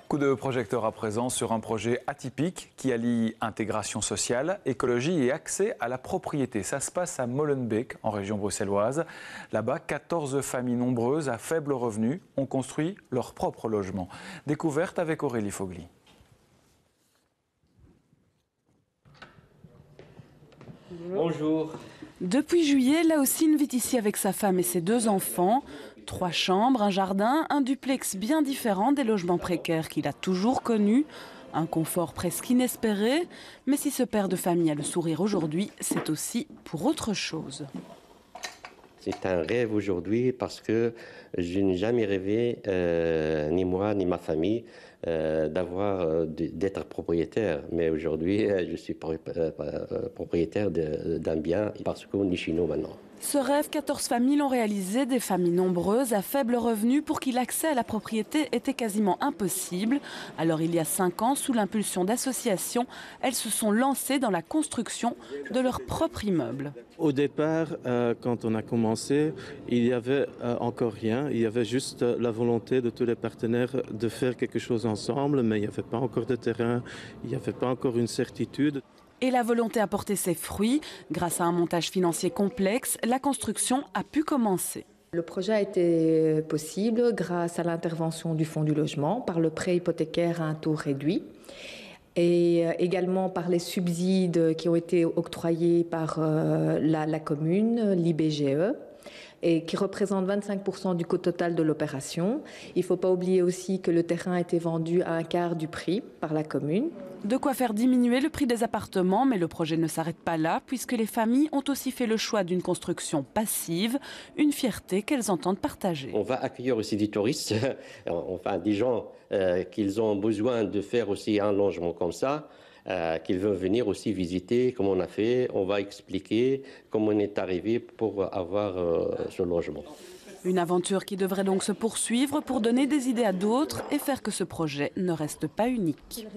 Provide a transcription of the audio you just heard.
Coup de projecteur à présent sur un projet atypique qui allie intégration sociale, écologie et accès à la propriété. Ça se passe à Molenbeek, en région bruxelloise. Là-bas, 14 familles nombreuses à faible revenu ont construit leur propre logement. Découverte avec Aurélie Fogli. Bonjour. Depuis juillet, Laocine vit ici avec sa femme et ses 2 enfants. 3 chambres, un jardin, un duplex bien différent des logements précaires qu'il a toujours connus. Un confort presque inespéré, mais si ce père de famille a le sourire aujourd'hui, c'est aussi pour autre chose. C'est un rêve aujourd'hui parce que je n'ai jamais rêvé, ni moi ni ma famille, d'être propriétaire. Mais aujourd'hui, je suis propriétaire d'un bien parce qu'on est chez nous maintenant. Ce rêve, 14 familles l'ont réalisé, des familles nombreuses à faible revenu pour qui l'accès à la propriété était quasiment impossible. Alors il y a 5 ans, sous l'impulsion d'associations, elles se sont lancées dans la construction de leur propre immeuble. Au départ, quand on a commencé, il n'y avait encore rien. Il y avait juste la volonté de tous les partenaires de faire quelque chose ensemble, mais il n'y avait pas encore de terrain, il n'y avait pas encore une certitude. Et la volonté a porté ses fruits. Grâce à un montage financier complexe, la construction a pu commencer. Le projet a été possible grâce à l'intervention du Fonds du logement par le prêt hypothécaire à un taux réduit et également par les subsides qui ont été octroyés par la commune, l'IBGE, et qui représentent 25% du coût total de l'opération. Il ne faut pas oublier aussi que le terrain a été vendu à un quart du prix par la commune. De quoi faire diminuer le prix des appartements, mais le projet ne s'arrête pas là, puisque les familles ont aussi fait le choix d'une construction passive, une fierté qu'elles entendent partager. On va accueillir aussi des touristes, enfin des gens qui ont besoin de faire aussi un logement comme ça. Qu'ils veulent venir aussi visiter, comme on a fait. On va expliquer comment on est arrivé pour avoir ce logement. Une aventure qui devrait donc se poursuivre pour donner des idées à d'autres et faire que ce projet ne reste pas unique.